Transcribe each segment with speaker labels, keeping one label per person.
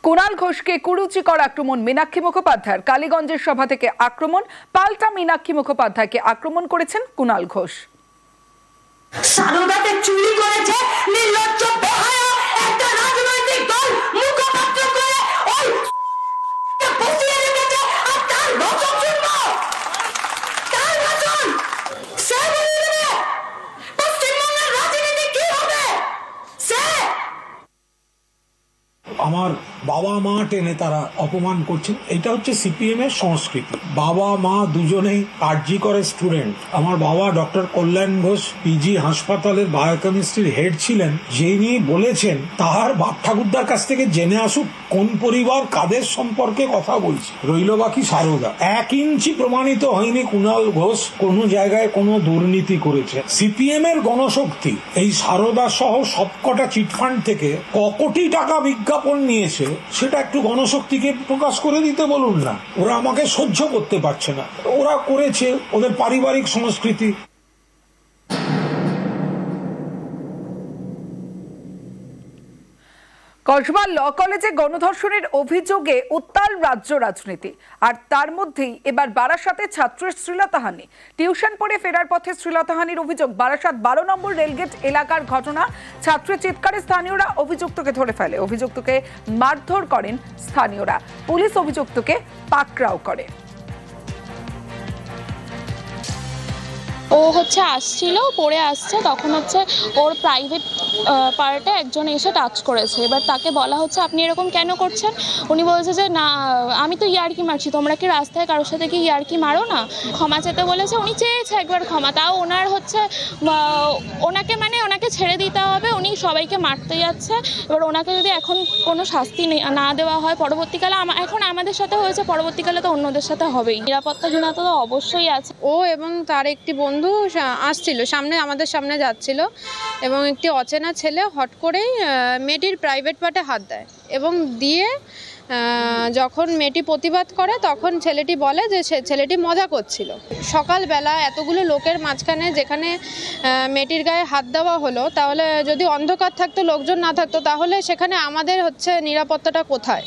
Speaker 1: কুণাল ঘোষকে কুরুচিকর আক্রমণ মীনাক্ষী মুখোপাধ্যায়ের। কালীগঞ্জের সভা থেকে আক্রমণ, পাল্টা মীনাক্ষী মুখোপাধ্যায়কে আক্রমণ করেছেন কুণাল ঘোষ।
Speaker 2: সারদাকে চুরি করেছে নির্লজ্জ বেহায়া একটা রাজনৈতিক দল মুখপাত্র করে ওই বসিয়ে রেখেছে। আর তার ভাষণ শুনবো, তার ভাষণ সে বলবে পশ্চিমবঙ্গের রাজনীতি কি হবে। সে
Speaker 3: আমার বাবা মা টেনে তারা অপমান করছেন। এটা হচ্ছে সিপিএম এর সংস্কৃতি। বাবা মা দুজনেই আরজি করে স্টুডেন্ট। আমার বাবা ডক্টর কল্যাণ ঘোষ পিজি হাসপাতালের বায়োকেমিস্ট্রির হেড ছিলেন, যিনি বলেছেন তার বাপ ঠাকুরদার কাছ থেকে জেনে আসুক কোন পরিবার কাদের সম্পর্কে কথা বলছে, রইল বাকি সারদা। 1 ইঞ্চি প্রমাণিত হয়নি কুণাল ঘোষ কোনো জায়গায় কোনো দুর্নীতি করেছে। সিপিএম এর গণশক্তি এই সারদা সহ সবকটা চিটফান্ড থেকে কোটি টাকা বিজ্ঞাপন নিয়েছে, সেটা একটু গণশক্তিকে প্রকাশ করে দিতে বলুন না। ওরা আমাকে সহ্য করতে পারছে না, ওরা করেছে, ওদের পারিবারিক সংস্কৃতি।
Speaker 1: কসবা ল কলেজে গণধর্ষণের অভিযোগে উত্তাল রাজ্য রাজনীতি, আর তার মধ্যেই এবার বারাসাতে ছাত্রের শ্লীলতাহানি। টিউশন পড়ে ফেরার পথে শ্লীলতাহানির অভিযোগ। বারাসাত 12 নম্বর রেলগেট এলাকার ঘটনা। ছাত্রের চিৎকারে স্থানীয়রা অভিযুক্তকে ধরে ফেলে। অভিযুক্তকে মারধর করেন স্থানীয়রা। পুলিশ অভিযুক্তকে পাকড়াও করে।
Speaker 4: ও আসছিল, পড়ে আসছে, তখন ওর প্রাইভেট পার্টে একজন এসে টাচ করেছে। এবার তাকে বলা হচ্ছে আপনি এরকম কেন করছেন। উনি বলছে যে না, আমি তো ইয়ার্কি মারছি, তোমরা কি রাস্তায় কারোর সাথে কি ইয়ার্কি মারো না। ক্ষমা চেতে বলেছে, উনি চেয়েছে একবার ক্ষমা, তাও ওনার ওনাকে ছেড়ে দিতে হবে। উনি সবাইকে মারতে যাচ্ছে। এবার ওনাকে যদি এখন কোনো শাস্তি না দেওয়া হয় পরবর্তীকালে, এখন আমাদের সাথে হয়েছে, পরবর্তীকালে তো অন্যদের সাথে হবেই। নিরাপত্তাহীনতা তো অবশ্যই আছে।
Speaker 5: ও এবং তার একটি বন্ধু আসছিল, আমাদের সামনে যাচ্ছিল, এবং একটি অচেনা ছেলে হট করেই মেয়েটির প্রাইভেট পার্টে হাত দেয় এবং দিয়ে যখন মেয়েটি প্রতিবাদ করে তখন ছেলেটি বলে যে ছেলেটি মজা করছিল। সকালবেলা এতগুলো লোকের মাঝখানে যেখানে মেয়েটির গায়ে হাত দেওয়া হলো, তাহলে যদি অন্ধকার থাকতো, লোকজন না থাকতো, তাহলে সেখানে আমাদের নিরাপত্তাটা কোথায়।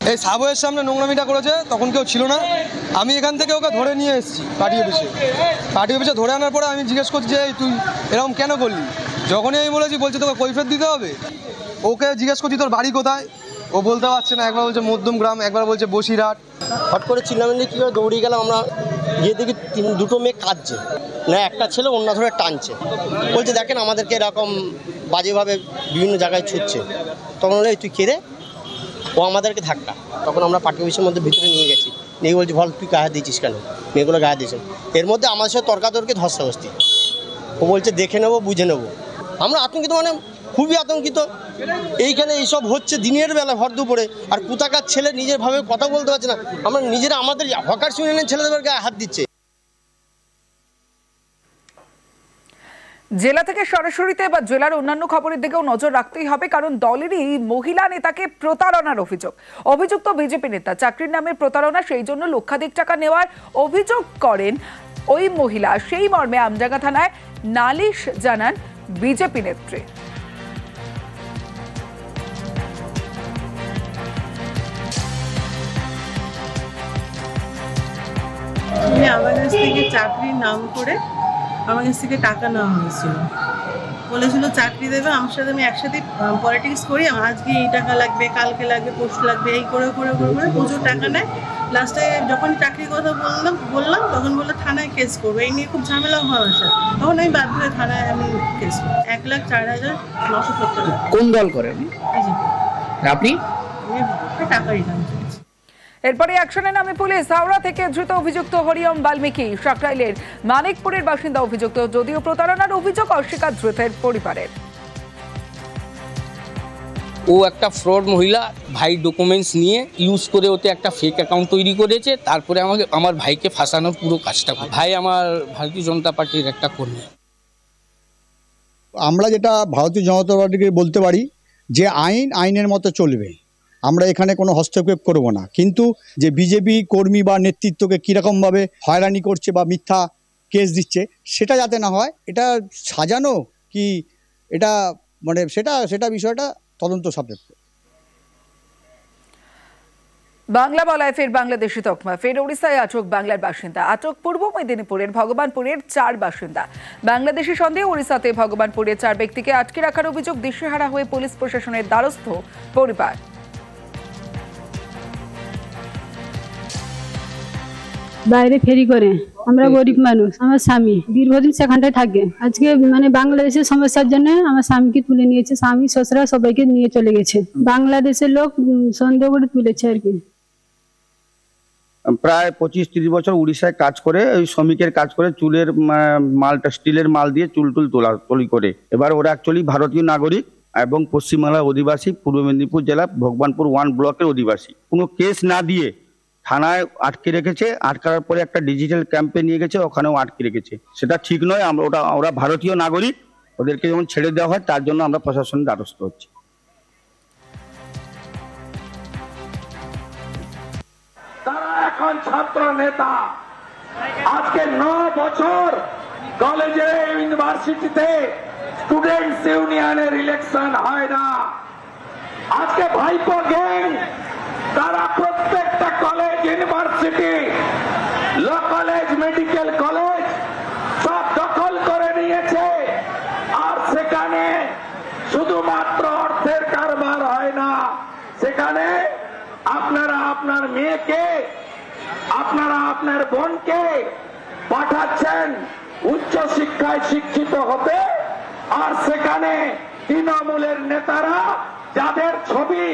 Speaker 6: এই সাবওয়ের সামনে নোংরামিটা করেছে, তখন কেউ ছিল না। আমি এখান থেকে ওকে ধরে নিয়ে এসেছি পার্টি অফিসে ধরে আনার পরে আমি জিজ্ঞেস করছি যে তুই এরকম কেন করলি। যখনই আমি বলছে তোকে কৈফিয়ত দিতে হবে। ওকে জিজ্ঞেস করছি তোর বাড়ি কোথায়, ও বলতে পারছে না। একবার বলছে মধ্যমগ্রাম, একবার বলছে বসিরহাট।
Speaker 7: হট করে চিল্লামিল্লি কীভাবে দৌড়িয়ে গেলাম আমরা, গিয়ে দেখি 2টো মেয়ে কাঁদছে, না একটা ছেলে অন্য ধরে টানছে, বলছে দেখেন আমাদেরকে এরকম বাজেভাবে বিভিন্ন জায়গায় ছুটছে। তখন বলে তুই কেড়ে, ও আমাদেরকে ধাক্কা। তখন আমরা পার্টি অফিসের মধ্যে ভিতরে নিয়ে গেছি, নিয়ে বলছি বল তুই গায়ে দিয়েছিস কেন, মেয়েগুলো গায়ে দিয়েছেন। এর মধ্যে আমাদের সাথে তর্কাতর্কি, ধস্তাধস্তি। ও বলছে দেখে নেবো, বুঝে নেবো। আমরা আতঙ্কিত, খুবই আতঙ্কিত। এইখানে এইসব হচ্ছে দিনের বেলা ভর দুপুরে, আর কোথাকার ছেলে নিজের ভাবে কথা বলতে পারছে না। আমরা নিজেরা আমাদের হকার ইউনিয়নের ছেলেদের গায়ে হাত দিচ্ছে।
Speaker 1: জেলা থেকে সরাসরিতে বা জেলার অন্যান্য খবরের দিকেও নজর রাখতেই হবে, কারণ দলেরই মহিলা নেতাকে প্রতারণার অভিযুক্ত বিজেপি নেতা। চাকরির নামে প্রতারণা, সেই জন্য লক্ষাধিক টাকা নেওয়ার অভিযোগ করেন ওই মহিলা। সেই মর্মে আমডাঙ্গা থানায় নালিশ জানান বিজেপি নেত্রী।
Speaker 8: আমার কাছ থেকে চাকরির নাম করে আমার কাছ থেকে টাকা নেওয়া হয়েছিল। বলেছিল চাকরি দেবে, আমার সাথে আমি একসাথে পলিটিক্স করি, আজকে এই টাকা লাগবে, কালকে লাগবে, পরশু লাগবে, এই করে করে করে করে প্রচুর টাকা নেয়। লাস্টে যখন চাকরির কথা বললাম তখন বললো থানায় কেস করবো। এই নিয়ে খুব ঝামেলা হয় আমার সাথে। তখন আমি বাধ্য হয়ে থানায় আমি কেস করি। 1,04,970 টাকা।
Speaker 9: কোন দল করেন আপনি?
Speaker 8: টাকা রিটার্ন করেছি।
Speaker 1: এরপরে অ্যাকশনে নামে পুলিশ। হাওড়া থেকে ধৃত অভিযুক্ত হরিওম বাল্মীকি, সাকরাইলের মানিকপুরের বাসিন্দা অভিযুক্ত। যদিও প্রতারণার অভিযোগ অস্বীকার ধৃতের পরিবারের।
Speaker 9: ও একটা ফ্রড মহিলা, ভাই ডকুমেন্টস নিয়ে ইউজ করে ওতে একটা ফেক অ্যাকাউন্ট তৈরি করেছে, তারপরে আমার ভাইকে ফাঁসানোর পুরো কাজটা করে। ভাই আমার ভারতীয় জনতা পার্টির একটা কর্মী।
Speaker 10: আমরা যেটা ভারতীয় জনতা পার্টিকে বলতে পারি যে আইনের মতো চলবে, আমরা এখানে কোনো হস্তক্ষেপ করব না। কিন্তু যে বিজেপি কর্মী বা নেতৃত্বকে কীরকমভাবে হয়রানি করছে বা মিথ্যা কেস দিচ্ছে, সেটা যাতে না হয়। এটা সাজানো কি এটা মানে সেটা বিষয়টা তদন্ত সাপেক্ষ।
Speaker 1: বাংলা বলায় ফের বাংলাদেশি তকমা, ফের ওড়িশায় আটক বাংলার বাসিন্দা। আটক পূর্ব মেদিনীপুরের ভগবানপুরের 4 বাসিন্দা। বাংলাদেশি সন্দেহে ওড়িশাতে ভগবানপুরের 4 ব্যক্তিকে আটকে রাখার অভিযোগ, দিশেহারা হয়ে পুলিশ প্রশাসনের দ্বারস্থ পরিবার।
Speaker 11: বাইরে ফেরি করে, আমরা গরিব মানুষ, আমার স্বামী দীর্ঘদিন সেখানটায় থাকে। আজকে মানে বাংলাদেশের সমস্যার জন্য আমার স্বামীকে তুলে নিয়েছে, স্বামী শ্বশুরা সবাইকে নিয়ে চলে গেছে। বাংলাদেশের লোক সন্দেহ করে তুলেছে আর কি।
Speaker 12: প্রায় 25-30 বছর উড়িষ্যায় কাজ করে, ওই শ্রমিকের কাজ করে, চুলের মালটা স্টিলের মাল দিয়ে চুল তৈরি করে। এবার ওরা অ্যাকচুয়ালি ভারতীয় নাগরিক এবং পশ্চিমবাংলার অধিবাসী, পূর্ব মেদিনীপুর জেলা ভগবানপুর 1 ব্লকের অধিবাসী। কোনো কেস না দিয়ে থানায় আটকে রেখেছে, আটকার পরে একটা ডিজিটাল ক্যাম্পে নিয়ে গেছে, ওখানেও আটকে রেখেছে। সেটা ঠিক নয়। ওরা ভারতীয় নাগরিক, ওদেরকে যখন ছেড়ে দেওয়া হয় তার জন্য আমরা প্রশাসনের দ্বারস্থ হচ্ছি।
Speaker 13: তারা এখন ছাত্র নেতা। আজকে 9 বছর কলেজে, ইউনিভার্সিটিতে স্টুডেন্টস ইউনিয়নের ইলেকশন হয় না। আজকে ভাইপো গ্যাং তারা প্রত্যেকটা college, university, law college, medical college সব দখল করে নিয়েছে। আর সেখানে শুধুমাত্র অর্থের কারবার হয় না, সেখানে আপনারা আপনার মেয়েকে, আপনারা আপনার বোনকে পাঠাচ্ছেন উচ্চ শিক্ষায় শিক্ষিত হতে। আর সেখানে তৃণমূলের নেতারা, যাদের ছবি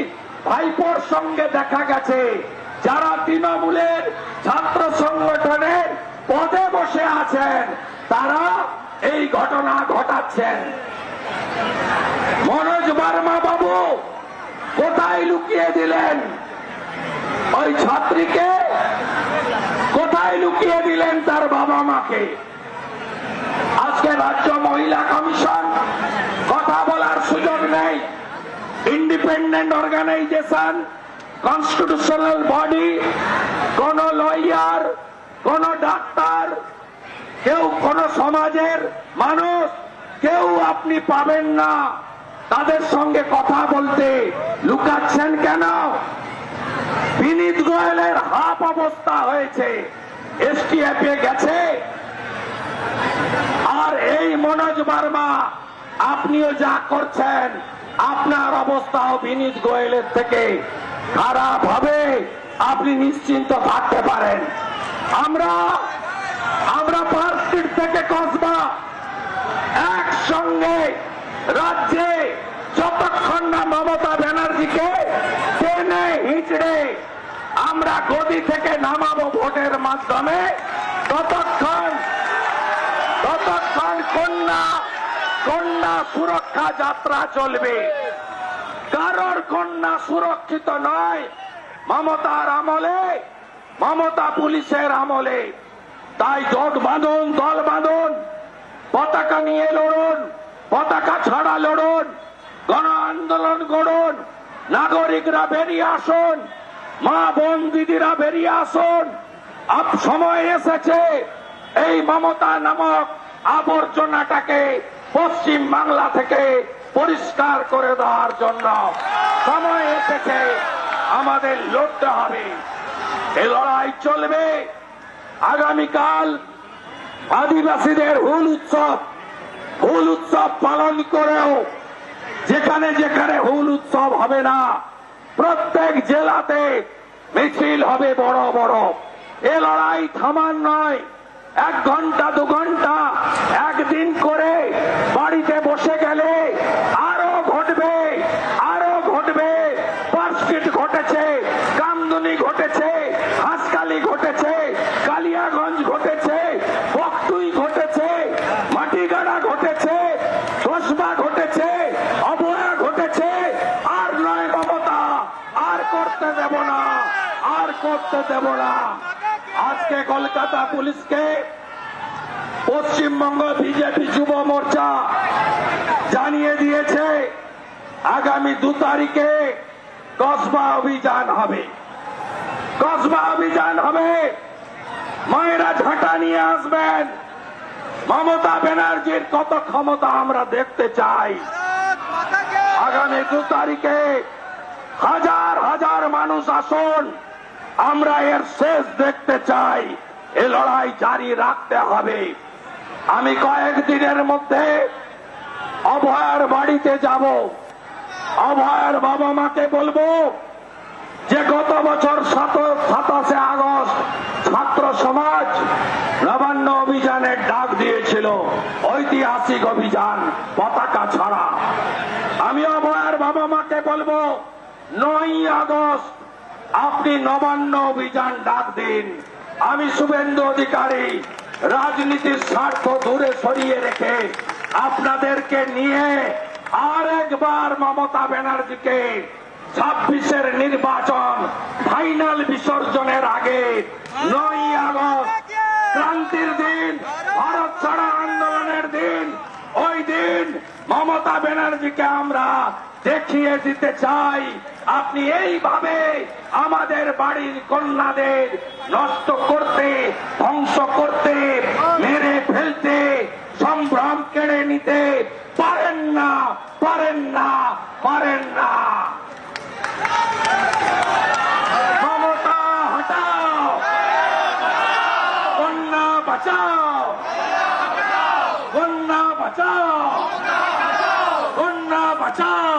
Speaker 13: ভাইপোর সঙ্গে দেখা গেছে, যারা তৃণমূলের ছাত্র সংগঠনের পদে বসে আছেন, তারা এই ঘটনা ঘটাচ্ছেন। মনোজ বার্মা বাবু কোথায় লুকিয়ে দিলেন ওই ছাত্রীকে? কোথায় লুকিয়ে দিলেন তার বাবা মাকে? আজকে রাজ্য মহিলা কমিশন কথা বলার সুযোগ নেই। ইন্ডিপেন্ডেন্ট অর্গানাইজেশন, কনস্টিটিউশনাল বডি, কোন লয়ার, কোন ডাক্তার, কেউ, কোন সমাজের মানুষ, কেউ আপনি পাবেন না তাদের সঙ্গে কথা বলতে। লুকাচ্ছেন কেন? বিনীত গোয়েলের হাফ অবস্থা হয়েছে, এসটিএফ এ গেছে। আর এই মনোজ বার্মা, আপনিও যা করছেন, আপনার অবস্থাও বিনীত গোয়েলের থেকে খারাপ হবে, আপনি নিশ্চিন্ত থাকতে পারেন। আমরা পার্ক স্ট্রিট থেকে কসবা একসঙ্গে রাজ্যে যতক্ষণ না মমতা ব্যানার্জিকে টেনে হিঁচড়ে আমরা গদি থেকে নামাবো ভোটের মাধ্যমে, ততক্ষণ কন্যা সুরক্ষা যাত্রা চলবে। কারোর কন্যা সুরক্ষিত নয় মমতার আমলে, মমতা পুলিশের আমলে। তাই জোট বাঁধুন, দল বাঁধুন, পতাকা নিয়ে লড়ুন, পতাকা ছাড়া লড়ুন, গণ আন্দোলন গড়ুন, নাগরিকরা বেরিয়ে আসুন, মা বোন দিদিরা বেরিয়ে আসুন। আপ সময় এসেছে এই মমতা নামক আবর্জনাটাকে পশ্চিম বাংলা থেকে পরিষ্কার করে দেওয়ার জন্য সময় এসেছে। আমাদের লড়তে হবে, এই লড়াই চলবে। আগামীকাল আদিবাসীদের হুল উৎসব পালন করেও যেখানে যেখানে হুল উৎসব হবে না, প্রত্যেক জেলাতে মিছিল হবে বড় বড়। এ লড়াই থামার নয়। 1 ঘন্টা 2 ঘন্টা একদিন করে বাড়িতে বসে গেলে আরো ঘটবে, আরো ঘটবে। পার্কস্ট্রিট ঘটেছে, কামদুনি ঘটেছে, হাসকালি ঘটেছে, কালিয়াগঞ্জ ঘটেছে, বকটুই ঘটেছে, মাটিগাড়া ঘটেছে, কসবা ঘটেছে, অবয়া ঘটেছে। আর নয় মমতা, আর করতে দেব না, আর করতে দেব না। আজকে কলকাতা পুলিশকে পশ্চিমবঙ্গ বিজেপি যুব মোর্চা জানিয়ে দিয়েছে আগামী 2 তারিখে কসবা অভিযান হবে। কসবা অভিযান হবে, মায়েরা ঝাঁটা নিয়ে আসবেন। মমতা ব্যানার্জির কত ক্ষমতা আমরা দেখতে চাই। 2 তারিখে হাজার হাজার মানুষ আসুন, আমরা এর শেষ দেখতে চাই। এ লড়াই জারি রাখতে হবে। আমি কয়েকদিনের মধ্যে অভয়ার বাড়িতে যাব। অভয়ার বাবা মাকে বলবো যে গত বছর 27শে আগস্ট ছাত্র সমাজ নবান্ন অভিযানের ডাক দিয়েছিল, ঐতিহাসিক অভিযান পতাকা ছাড়া। আমি অভয়ার বাবা মাকে বলবো 9ই আগস্ট আপনি নবান্ন অভিযান ডাক দিন। আমি শুভেন্দু অধিকারী রাজনীতির স্বার্থ দূরে সরিয়ে রেখে আপনাদেরকে নিয়ে আর একবার মমতা ব্যানার্জিকে 26-এর নির্বাচন ফাইনাল বিসর্জনের আগে 9ই আগস্ট ক্রান্তির দিন, ভারত ছাড়া আন্দোলনের দিন, ওই দিন মমতা ব্যানার্জিকে আমরা দেখিয়ে দিতে চাই আপনি এইভাবে আমাদের বাড়ির কন্যাদের নষ্ট করতে, ধ্বংস করতে, মেরে ফেলতে, সম্ভ্রম কেড়ে নিতে পারেন না, পারেন না, পারেন না। মমতা হটাও, কন্যা বাঁচাও, কন্যা বাঁচাও, কন্যা বাঁচাও।